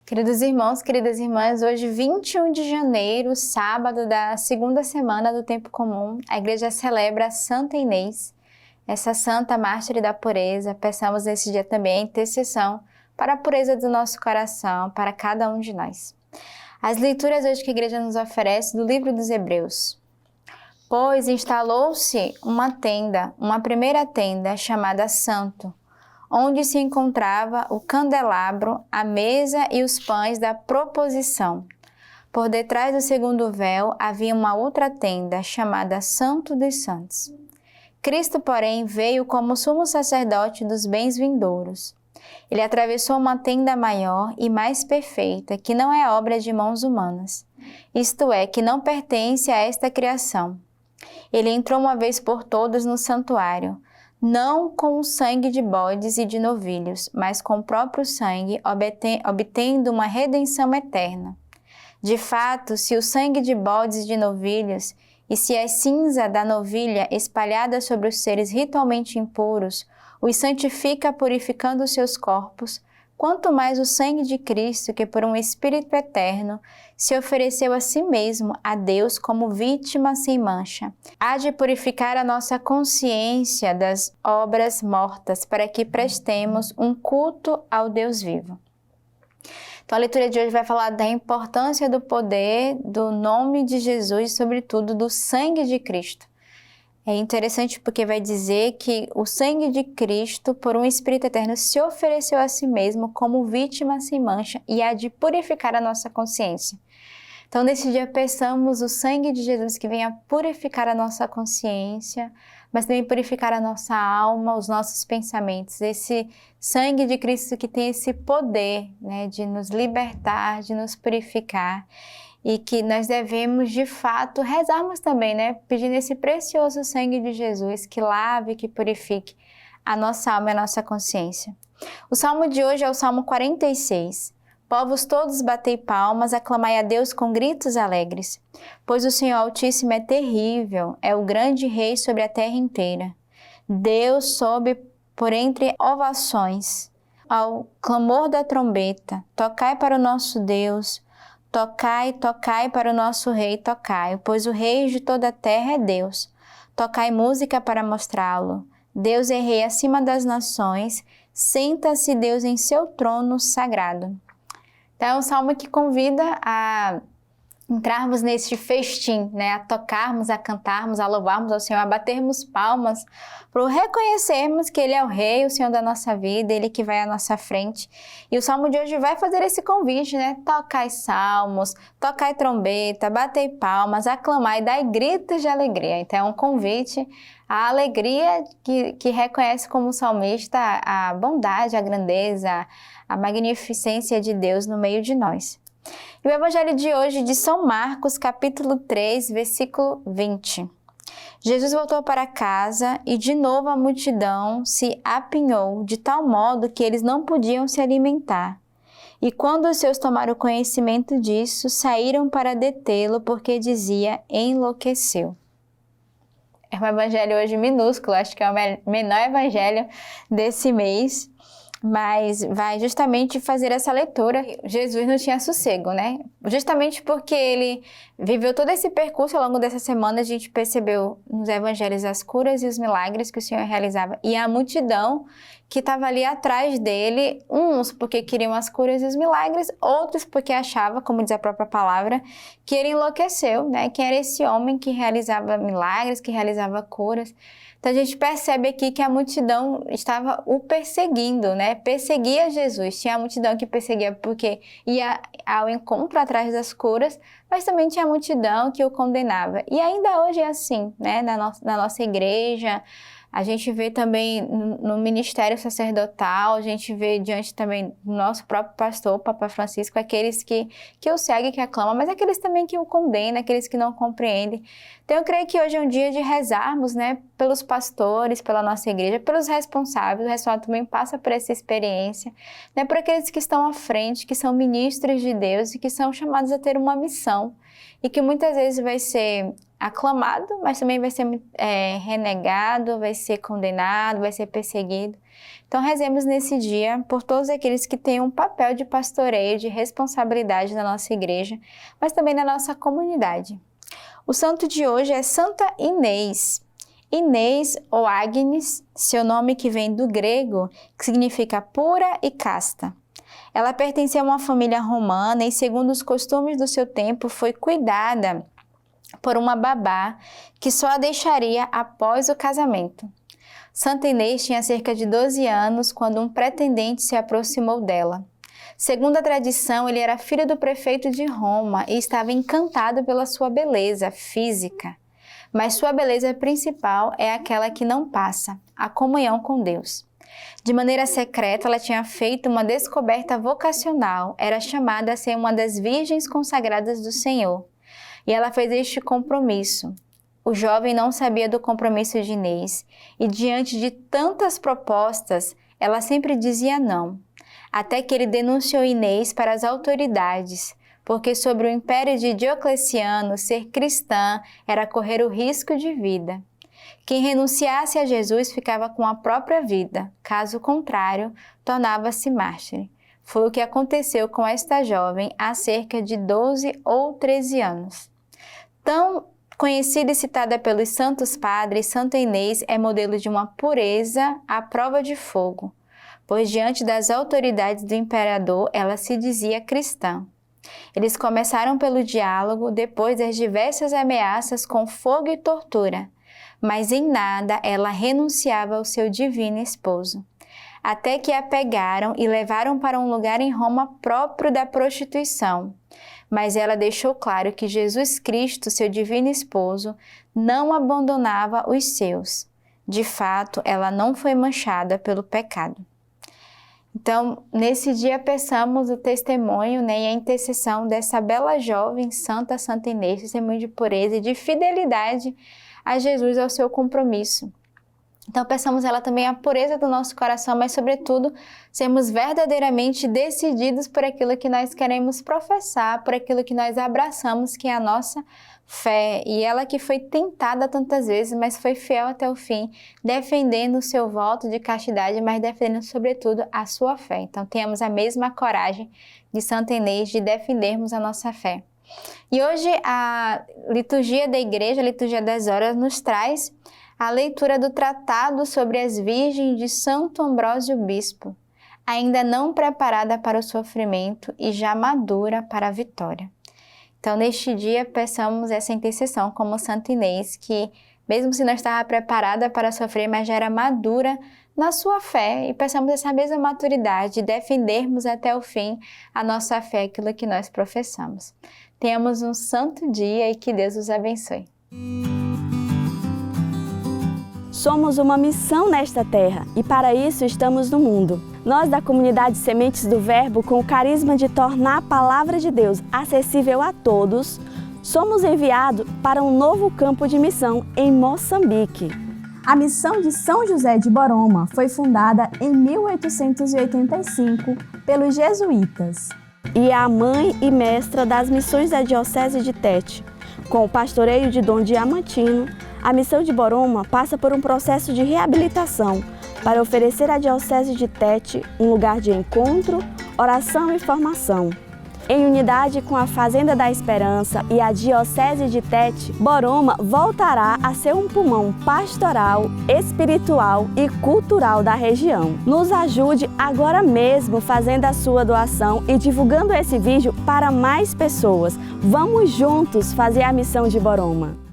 Queridos irmãos, queridas irmãs, hoje 21 de janeiro, sábado da segunda semana do Tempo Comum, a Igreja celebra Santa Inês, essa santa mártir da pureza. Peçamos nesse dia também a intercessão para a pureza do nosso coração, para cada um de nós. As leituras hoje que a Igreja nos oferece do livro dos Hebreus. Pois instalou-se uma tenda, uma primeira tenda chamada Santo, onde se encontrava o candelabro, a mesa e os pães da proposição. Por detrás do segundo véu havia uma outra tenda, chamada Santo dos Santos. Cristo, porém, veio como sumo sacerdote dos bens vindouros. Ele atravessou uma tenda maior e mais perfeita, que não é obra de mãos humanas, isto é, que não pertence a esta criação. Ele entrou uma vez por todas no santuário, não com o sangue de bodes e de novilhos, mas com o próprio sangue, obtendo uma redenção eterna. De fato, se o sangue de bodes e de novilhos, e se a cinza da novilha espalhada sobre os seres ritualmente impuros, os santifica purificando os seus corpos, quanto mais o sangue de Cristo, que por um Espírito eterno se ofereceu a si mesmo a Deus como vítima sem mancha, há de purificar a nossa consciência das obras mortas, para que prestemos um culto ao Deus vivo. Então a leitura de hoje vai falar da importância do poder do nome de Jesus, sobretudo do sangue de Cristo. É interessante porque vai dizer que o sangue de Cristo, por um Espírito eterno, se ofereceu a si mesmo como vítima sem mancha e há de purificar a nossa consciência. Então, nesse dia, peçamos o sangue de Jesus que venha purificar a nossa consciência, mas também purificar a nossa alma, os nossos pensamentos. Esse sangue de Cristo que tem esse poder, né, de nos libertar, de nos purificar. E que nós devemos, de fato, rezarmos também, né? Pedindo esse precioso sangue de Jesus que lave, que purifique a nossa alma e a nossa consciência. O salmo de hoje é o Salmo 46. Povos todos batei palmas, aclamai a Deus com gritos alegres. Pois o Senhor Altíssimo é terrível, é o grande Rei sobre a terra inteira. Deus sobe por entre ovações, ao clamor da trombeta. Tocai para o nosso Deus. Tocai, tocai para o nosso Rei, tocai, pois o Rei de toda a terra é Deus. Tocai música para mostrá-lo. Deus é Rei acima das nações, senta-se Deus em seu trono sagrado. Então é um salmo que convida a entrarmos neste festim, né? A tocarmos, a cantarmos, a louvarmos ao Senhor, a batermos palmas, para reconhecermos que Ele é o Rei, o Senhor da nossa vida, Ele que vai à nossa frente. E o salmo de hoje vai fazer esse convite, né? Tocai salmos, tocai trombeta, batei palmas, aclamai, dai gritos de alegria. Então é um convite à alegria que reconhece como salmista a bondade, a grandeza, a magnificência de Deus no meio de nós. E o Evangelho de hoje de São Marcos, capítulo 3, versículo 20. Jesus voltou para casa e de novo a multidão se apinhou de tal modo que eles não podiam se alimentar. E quando os seus tomaram conhecimento disso, saíram para detê-lo porque dizia, enlouqueceu. É um evangelho hoje minúsculo, acho que é o menor evangelho desse mês. Mas vai justamente fazer essa leitura. Jesus não tinha sossego, né? Justamente porque ele viveu todo esse percurso ao longo dessa semana, a gente percebeu nos evangelhos as curas e os milagres que o Senhor realizava. E a multidão que estava ali atrás dele, uns porque queriam as curas e os milagres, outros porque achava, como diz a própria palavra, que ele enlouqueceu, né? Que era esse homem que realizava milagres, que realizava curas. Então a gente percebe aqui que a multidão estava o perseguindo, né? Perseguia Jesus. Tinha a multidão que perseguia porque ia ao encontro atrás das curas, mas também tinha a multidão que o condenava. E ainda hoje é assim, né? Na nossa igreja, a gente vê também no ministério sacerdotal, a gente vê diante também do nosso próprio pastor, o Papa Francisco, aqueles que o seguem, que aclamam, mas aqueles também que o condenam, aqueles que não compreendem. Então eu creio que hoje é um dia de rezarmos, né, pelos pastores, pela nossa igreja, pelos responsáveis. O responsável também passa por essa experiência, né, por aqueles que estão à frente, que são ministros de Deus e que são chamados a ter uma missão e que muitas vezes vai ser aclamado, mas também vai ser renegado, vai ser condenado, vai ser perseguido. Então rezemos nesse dia por todos aqueles que têm um papel de pastoreio, de responsabilidade na nossa igreja, mas também na nossa comunidade. O santo de hoje é Santa Inês. Inês ou Agnes, seu nome que vem do grego, que significa pura e casta. Ela pertencia a uma família romana e, segundo os costumes do seu tempo, foi cuidada por uma babá que só a deixaria após o casamento. Santa Inês tinha cerca de 12 anos quando um pretendente se aproximou dela. Segundo a tradição, ele era filho do prefeito de Roma e estava encantado pela sua beleza física. Mas sua beleza principal é aquela que não passa, a comunhão com Deus. De maneira secreta, ela tinha feito uma descoberta vocacional, era chamada a ser uma das virgens consagradas do Senhor. E ela fez este compromisso. O jovem não sabia do compromisso de Inês, e diante de tantas propostas, ela sempre dizia não, até que ele denunciou Inês para as autoridades, porque sobre o império de Diocleciano, ser cristã era correr o risco de vida. Quem renunciasse a Jesus ficava com a própria vida, caso contrário, tornava-se mártir. Foi o que aconteceu com esta jovem há cerca de 12 ou 13 anos. Tão conhecida e citada pelos santos padres, Santa Inês é modelo de uma pureza à prova de fogo, pois diante das autoridades do imperador ela se dizia cristã. Eles começaram pelo diálogo, depois das diversas ameaças com fogo e tortura, mas em nada ela renunciava ao seu divino esposo, até que a pegaram e levaram para um lugar em Roma próprio da prostituição. Mas ela deixou claro que Jesus Cristo, seu divino esposo, não abandonava os seus. De fato, ela não foi manchada pelo pecado. Então, nesse dia, peçamos o testemunho, e a intercessão dessa bela jovem, Santa Inês, testemunho de pureza e de fidelidade a Jesus, ao seu compromisso. Então, peçamos ela também a pureza do nosso coração, mas, sobretudo, sermos verdadeiramente decididos por aquilo que nós queremos professar, por aquilo que nós abraçamos, que é a nossa fé. E ela que foi tentada tantas vezes, mas foi fiel até o fim, defendendo o seu voto de castidade, mas defendendo, sobretudo, a sua fé. Então, tenhamos a mesma coragem de Santa Inês de defendermos a nossa fé. E hoje, a liturgia da igreja, a liturgia das horas, nos traz a leitura do Tratado sobre as Virgens de Santo Ambrósio Bispo, ainda não preparada para o sofrimento e já madura para a vitória. Então, neste dia, peçamos essa intercessão como Santa Inês, que, mesmo se não estava preparada para sofrer, mas já era madura na sua fé, e peçamos essa mesma maturidade de defendermos até o fim a nossa fé, aquilo que nós professamos. Tenhamos um santo dia e que Deus os abençoe. Somos uma missão nesta terra e para isso estamos no mundo. Nós da comunidade Sementes do Verbo, com o carisma de tornar a Palavra de Deus acessível a todos, somos enviados para um novo campo de missão em Moçambique. A missão de São José de Boroma foi fundada em 1885 pelos jesuítas. E é a mãe e mestra das missões da Diocese de Tete. Com o pastoreio de Dom Diamantino, a missão de Boroma passa por um processo de reabilitação para oferecer à Diocese de Tete um lugar de encontro, oração e formação. Em unidade com a Fazenda da Esperança e a Diocese de Tete, Boroma voltará a ser um pulmão pastoral, espiritual e cultural da região. Nos ajude agora mesmo fazendo a sua doação e divulgando esse vídeo para mais pessoas. Vamos juntos fazer a missão de Boroma.